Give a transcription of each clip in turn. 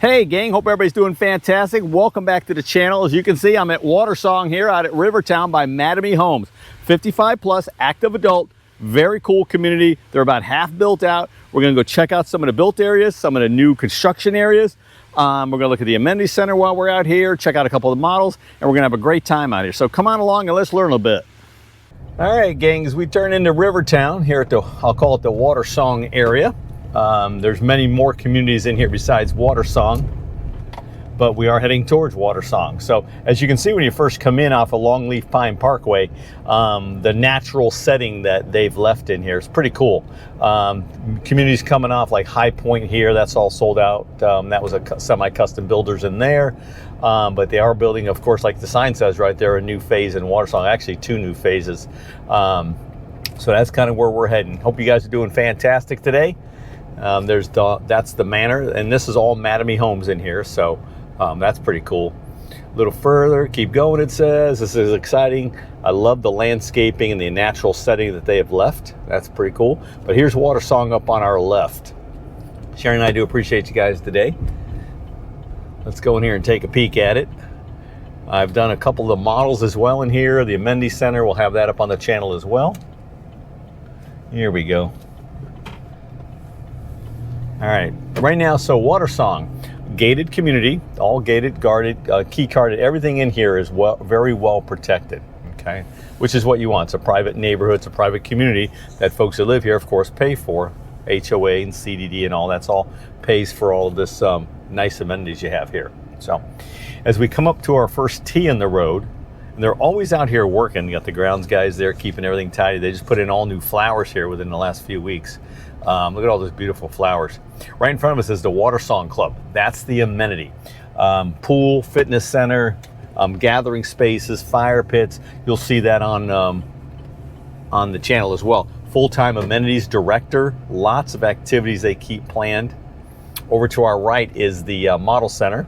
Hey gang, hope everybody's doing fantastic. Welcome back to the channel. As you can see, I'm at WaterSong here out at RiverTown by Mattamy Homes. 55 plus, active adult, very cool community. They're about half built out. We're gonna go check out some of the built areas, some of the new construction areas. We're gonna look at the amenity center while we're out here, check out a couple of the models, and we're gonna have a great time out here. So come on along and let's learn a little bit. All right, gang, as we turn into RiverTown here at the, I'll call it the WaterSong area. There's many more communities in here besides WaterSong, but we are heading towards WaterSong. So as you can see when you first come in off of Longleaf Pine Parkway, the natural setting that they've left in here is pretty cool. Communities coming off like High Point here, that's all sold out. That was a semi-custom builders in there. But they are building, of course, like the sign says right there, a new phase in WaterSong, actually 2 new phases. So that's kind of where we're heading. Hope you guys are doing fantastic today. That's the manor, and this is all Mattamy homes in here, so that's pretty cool. A little further, keep going, it says. This is exciting. I love the landscaping and the natural setting that they have left. That's pretty cool. But here's WaterSong up on our left. Sharon and I do appreciate you guys today. Let's go in here and take a peek at it. I've done a couple of the models as well in here. The amenity center, we'll have that up on the channel as well. Here we go. All right, right now, so WaterSong, gated community, all gated, guarded, key carded, everything in here is very well protected, okay? Which is what you want. It's a private neighborhood, it's a private community that folks that live here, of course, pay for. HOA and CDD and all, that's all pays for all of this nice amenities you have here. So, as we come up to our first T in the road, and they're always out here working. You got the grounds guys there keeping everything tidy. They just put in all new flowers here within the last few weeks. Look at all those beautiful flowers. Right in front of us is the WaterSong Club. That's the amenity. Pool, fitness center, gathering spaces, fire pits. You'll see that on the channel as well. Full-time amenities director, lots of activities they keep planned. Over to our right is the model center,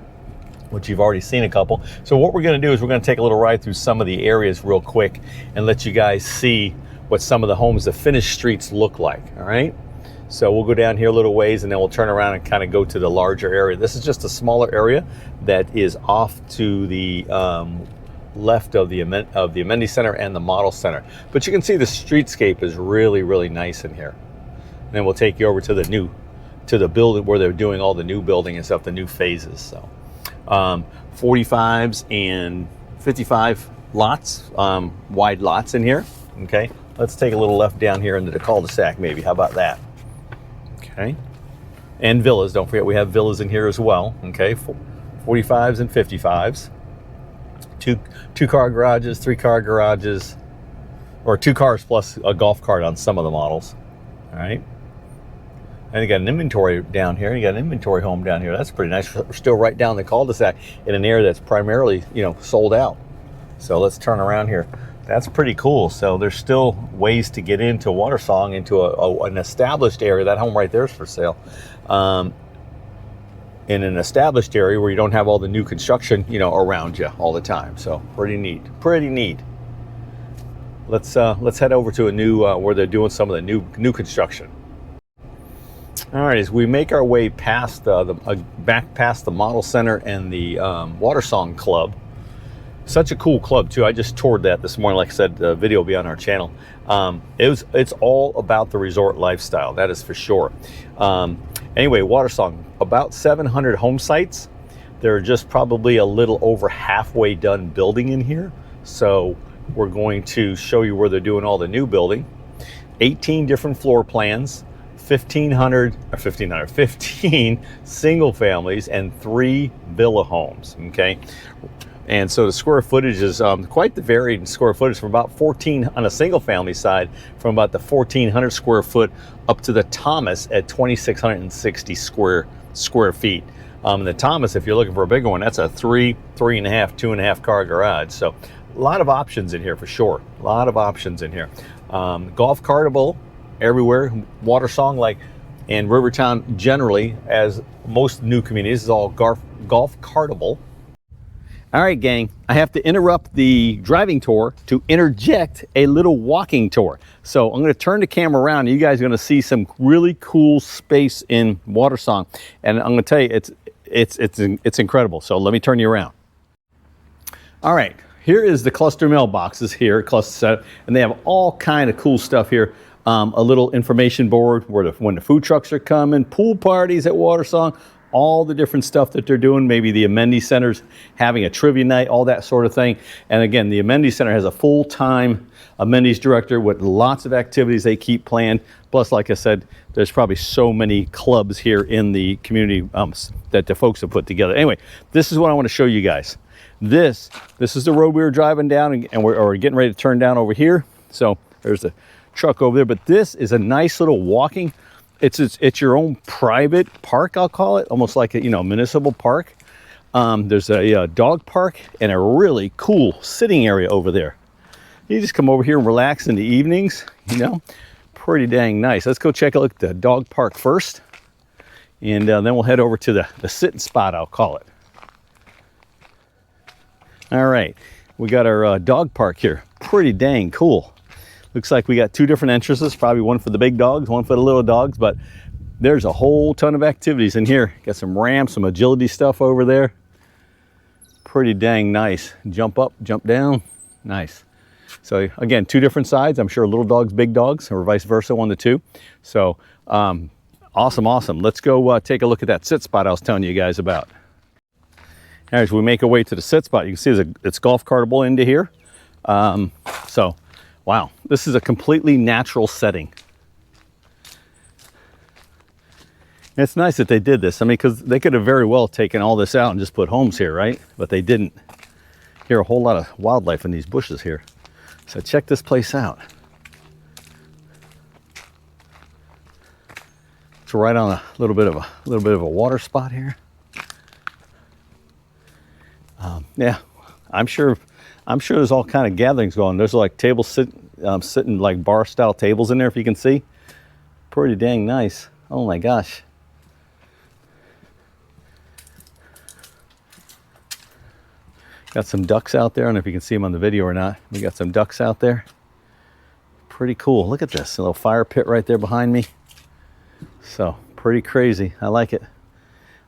which you've already seen a couple. So what we're gonna do is we're gonna take a little ride through some of the areas real quick and let you guys see what some of the homes, the finished streets look like, all right? So we'll go down here a little ways and then we'll turn around and kind of go to the larger area. This is just a smaller area that is off to the left of the amenity center and the model center. But you can see the streetscape is really, really nice in here. And then we'll take you over to the building where they're doing all the new building and stuff, the new phases. So 45s and 55 lots, wide lots in here, okay? Let's take a little left down here into the cul-de-sac maybe, how about that? Okay, and villas, don't forget we have villas in here as well, okay? 45s and 55s. Two car garages, 3 car garages, or 2 cars plus a golf cart on some of the models, all right? And you got an inventory down here. You got an inventory home down here. That's pretty nice. We're still right down the cul-de-sac in an area that's primarily, you know, sold out. So let's turn around here. That's pretty cool. So there's still ways to get into WaterSong, into an established area. That home right there is for sale. In an established area where you don't have all the new construction, you know, around you all the time. So pretty neat, pretty neat. Let's head over to a new where they're doing some of the new construction. All right, as we make our way past back past the model center and the WaterSong Club. Such a cool club too. I just toured that this morning. Like I said, the video will be on our channel. It's all about the resort lifestyle, that is for sure. Anyway, WaterSong, about 700 home sites. They're just probably a little over halfway done building in here. So we're going to show you where they're doing all the new building. 18 different floor plans, 15 single families and 3 villa homes, okay? And so the square footage is quite the varied square footage, from about 14 on a single family side, from about the 1,400 square foot up to the Thomas at 2,660 square feet. The Thomas, if you're looking for a bigger one, that's a 3.5, 2.5 car garage. So a lot of options in here for sure. A lot of options in here. Golf cartable everywhere. WaterSong, like in RiverTown generally, as most new communities, is all golf cartable. All right, gang, I have to interrupt the driving tour to interject a little walking tour. So I'm gonna turn the camera around and you guys are gonna see some really cool space in WaterSong. And I'm gonna tell you, it's incredible. So let me turn you around. All right, here is the cluster mailboxes here, cluster set, and they have all kind of cool stuff here. A little information board where when the food trucks are coming, pool parties at WaterSong, all the different stuff that they're doing, maybe the amenity centers having a trivia night, all that sort of thing. And again, the amenity center has a full-time amenities director with lots of activities they keep planned. Plus, like I said, there's probably so many clubs here in the community that the folks have put together. Anyway, this is what I want to show you guys. This is the road we were driving down, and we're getting ready to turn down over here. So there's the truck over there, but this is a nice little walking. It's your own private park, I'll call it, almost like a municipal park. There's a dog park and a really cool sitting area over there. You just come over here and relax in the evenings, pretty dang nice. Let's go check a look at the dog park first, and then we'll head over to the sitting spot, I'll call it. All right, we got our dog park here. Pretty dang cool. Looks like we got two different entrances, probably one for the big dogs, one for the little dogs, but there's a whole ton of activities in here. Got some ramps, some agility stuff over there. Pretty dang nice. Jump up, jump down, nice. So again, two different sides. I'm sure little dogs, big dogs, or vice versa, 1 to 2. So awesome. Let's go take a look at that sit spot I was telling you guys about. As we make our way to the sit spot, you can see it's golf cartable into here. So wow, this is a completely natural setting. And it's nice that they did this. I mean, because they could have very well taken all this out and just put homes here, right? But they didn't. Here, a whole lot of wildlife in these bushes here. So check this place out. It's right on a little bit of a water spot here. Yeah, I'm sure there's all kind of gatherings going. There's like tables sitting like bar style tables in there, if you can see. Pretty dang nice. Oh my gosh. Got some ducks out there. I don't know if you can see them on the video or not. We got some ducks out there. Pretty cool. Look at this, a little fire pit right there behind me. So pretty crazy. I like it.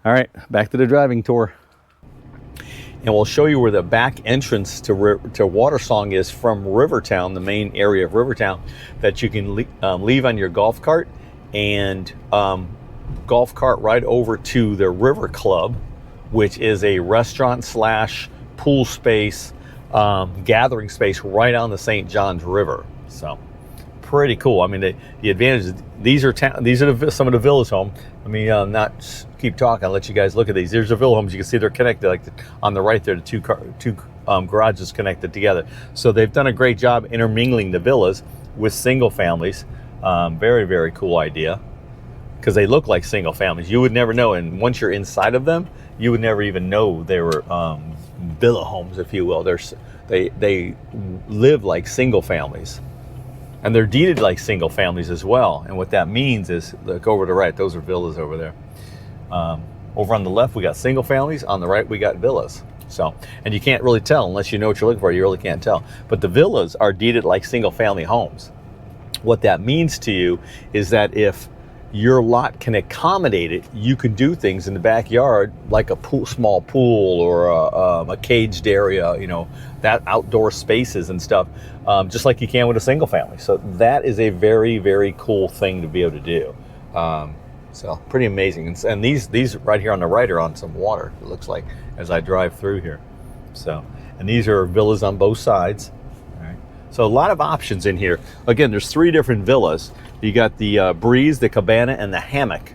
All right, back to the driving tour. And we'll show you where the back entrance to WaterSong is from RiverTown, the main area of RiverTown, that you can leave on your golf cart and golf cart right over to the River Club, which is a restaurant slash pool space, gathering space right on the St. Johns River. So pretty cool. I mean, the advantage is these are some of the villas home. Let me not keep talking. I'll let you guys look at these. There's the villa homes. You can see they're connected, like on the right there, the two garages connected together. So they've done a great job intermingling the villas with single families. Very, very cool idea, because they look like single families. You would never know, and once you're inside of them, you would never even know they were villa homes, if you will. They live like single families. And they're deeded like single families as well. And what that means is, look over to the right, those are villas over there. Over on the left, we got single families. On the right, we got villas. So, and you can't really tell unless you know what you're looking for. You really can't tell. But the villas are deeded like single family homes. What that means to you is that if your lot can accommodate it, you can do things in the backyard like a small pool or a caged area, that outdoor spaces and stuff, just like you can with a single family. So that is a very, very cool thing to be able to do. So pretty amazing. And these right here on the right are on some water, it looks like, as I drive through here. So, and these are villas on both sides. All right. So a lot of options in here. Again, there's 3 different villas. You got the Breeze, the Cabana, and the Hammock.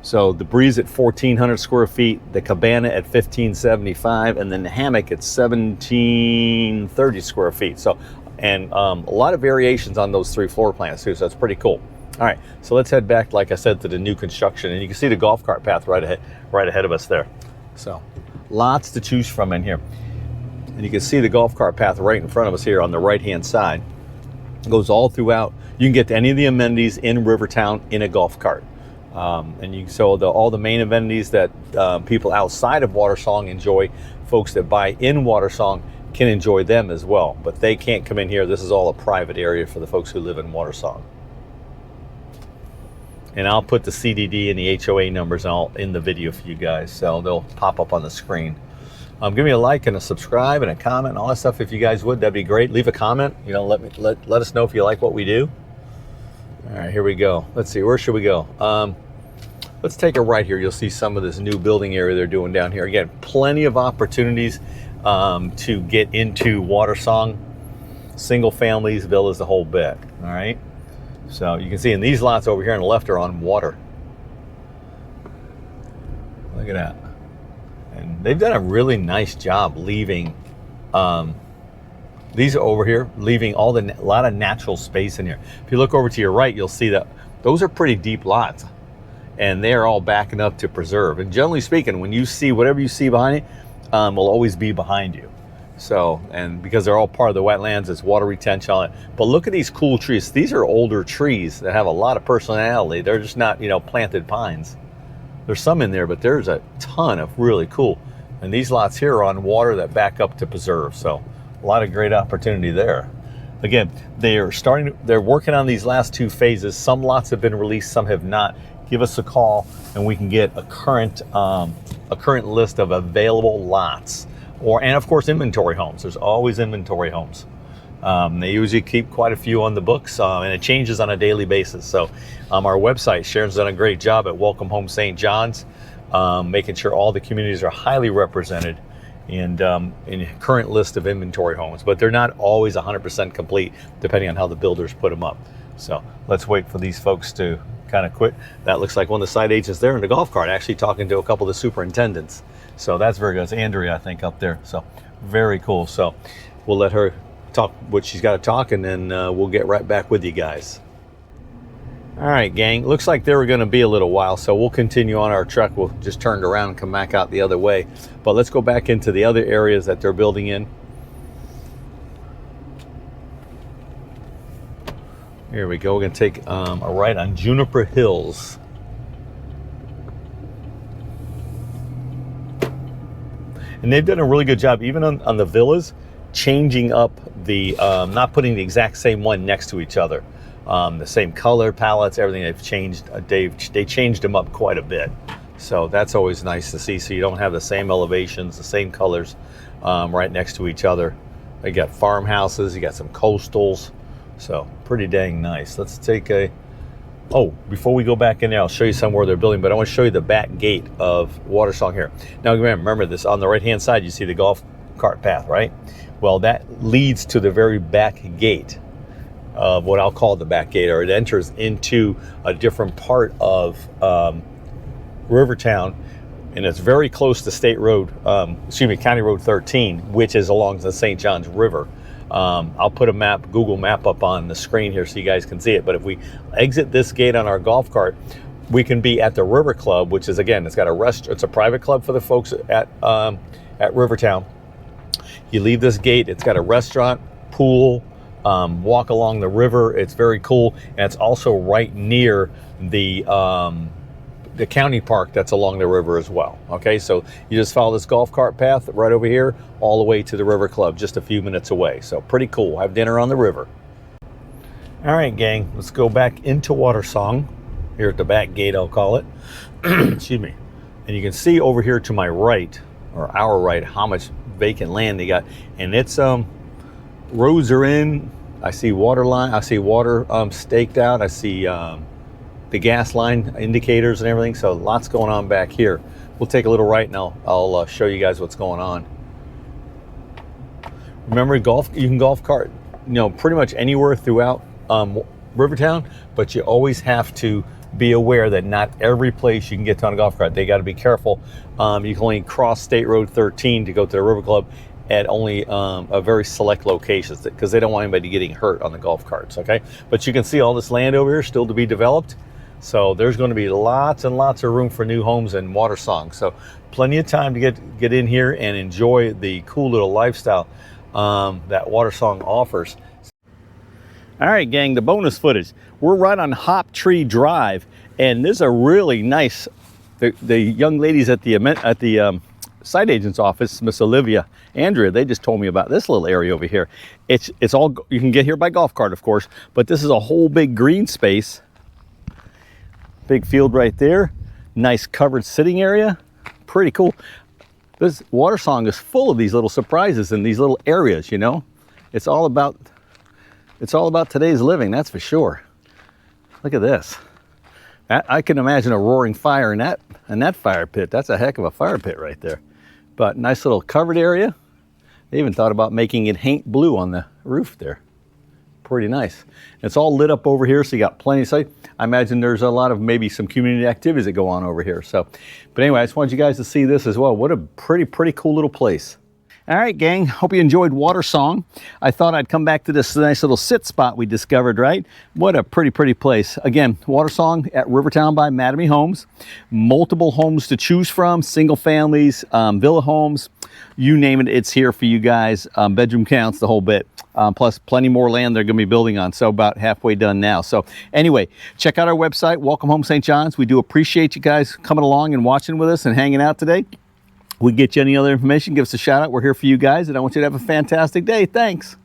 So the Breeze at 1,400 square feet, the Cabana at 1,575, and then the Hammock at 1,730 square feet. So, and a lot of variations on those 3 floor plans too. So that's pretty cool. All right, so let's head back, like I said, to the new construction, and you can see the golf cart path right ahead of us there. So lots to choose from in here, and you can see the golf cart path right in front of us here on the right-hand side. It goes all throughout. You can get to any of the amenities in RiverTown in a golf cart. All the main amenities that people outside of WaterSong enjoy, folks that buy in WaterSong can enjoy them as well. But they can't come in here. This is all a private area for the folks who live in WaterSong. And I'll put the CDD and the HOA numbers all in the video for you guys, so they'll pop up on the screen. Give me a like and a subscribe and a comment and all that stuff if you guys would. That'd be great. Leave a comment. You know, let us know if you like what we do. All right, here we go. Let's see, where should we go? Let's take a right here. You'll see some of this new building area they're doing down here. Again, plenty of opportunities to get into WaterSong, single families, villas, the whole bit. All right. So you can see in these lots over here on the left are on water. Look at that. And they've done a really nice job leaving, these are over here, leaving a lot of natural space in here. If you look over to your right, you'll see that those are pretty deep lots. And they're all backing up to preserve. And generally speaking, when you see whatever you see behind it, will always be behind you. So, and because they're all part of the wetlands, it's water retention on it. But look at these cool trees. These are older trees that have a lot of personality. They're just not, you know, planted pines. There's some in there, but there's a ton of really cool. And these lots here are on water that back up to preserve. So a lot of great opportunity there. Again, they're working on these last two phases. Some lots have been released, some have not. Give us a call and we can get a current list of available lots. And of course, inventory homes. There's always inventory homes. They usually keep quite a few on the books, and it changes on a daily basis. So our website, Sharon's done a great job at Welcome Home St. John's, making sure all the communities are highly represented and in a current list of inventory homes. But they're not always 100% complete, depending on how the builders put them up. So let's wait for these folks to kind of quit. That looks like one of the side agents there in the golf cart, actually talking to a couple of the superintendents. So that's very good. It's Andrea, I think, up there. So very cool. So we'll let her talk what she's got to talk, and then we'll get right back with you guys. All right, gang. Looks like they were going to be a little while, so we'll continue on our truck. We'll just turn around and come back out the other way. But let's go back into the other areas that they're building in. Here we go. We're going to take a right on Juniper Hills. And they've done a really good job, even on the villas, changing up the, not putting the exact same one next to each other. The same color palettes, everything they've changed. They changed them up quite a bit. So that's always nice to see. So you don't have the same elevations, the same colors right next to each other. You got farmhouses, you got some coastals. So pretty dang nice. Let's take a, before we go back in there, I'll show you somewhere they're building, but I want to show you the back gate of WaterSong here. Now remember this, on the right hand side you see the golf cart path, right? Well, that leads to the very back gate of what I'll call the back gate, or it enters into a different part of RiverTown, and it's very close to State Road, County Road 13, which is along the St. Johns River. I'll put a Google map up on the screen here so you guys can see it. But if we exit this gate on our golf cart, we can be at the River Club, which is, again, it's got it's a private club for the folks at RiverTown. You leave this gate, it's got a restaurant, pool, walk along the river. It's very cool, and it's also right near the county park that's along the river as well. Okay, so you just follow this golf cart path right over here all the way to the River Club, just a few minutes away. So pretty cool. Have dinner on the river. All right, gang, let's go back into WaterSong here at the back gate, I'll call it. Excuse me. And you can see over here to my right, or our right, how much vacant land they got. And it's roads are in. I see water line. I see water staked out. I see the gas line indicators and everything. So lots going on back here. We'll take a little right and I'll show you guys what's going on. Remember, you can golf cart, pretty much anywhere throughout RiverTown, but you always have to be aware that not every place you can get to on a golf cart. They got to be careful. You can only cross State Road 13 to go to the River Club at only a very select locations, because they don't want anybody getting hurt on the golf carts. Okay, but you can see all this land over here still to be developed. So there's going to be lots and lots of room for new homes in WaterSong. So plenty of time to get in here and enjoy the cool little lifestyle that WaterSong offers. All right, gang, the bonus footage. We're right on Hop Tree Drive, and this is a really nice. The young ladies at the site agent's office, Miss Olivia, Andrea, they just told me about this little area over here. It's all, you can get here by golf cart, of course, but this is a whole big green space Big field right there. Nice covered sitting area. Pretty cool. This WaterSong is full of these little surprises in these little areas, you know. It's all about today's living, that's for sure. Look at this. I can imagine a roaring fire in that fire pit. That's a heck of a fire pit right there. But nice little covered area. They even thought about making it paint blue on the roof there. Pretty nice. It's all lit up over here, so you got plenty of sight. I imagine there's a lot of maybe some community activities that go on over here. So, but anyway, I just wanted you guys to see this as well. What a pretty cool little place. All right, gang, hope you enjoyed WaterSong. I thought I'd come back to this nice little sit spot we discovered, right? What a pretty place. Again, WaterSong at RiverTown by Mattamy Homes. Multiple homes to choose from, single families, villa homes, you name it, it's here for you guys. Bedroom counts, the whole bit. Plus plenty more land they're going to be building on, so about halfway done now. So anyway, check out our website, Welcome Home St. John's. We do appreciate you guys coming along and watching with us and hanging out today. We get you any other information, give us a shout out. We're here for you guys, and I want you to have a fantastic day. Thanks.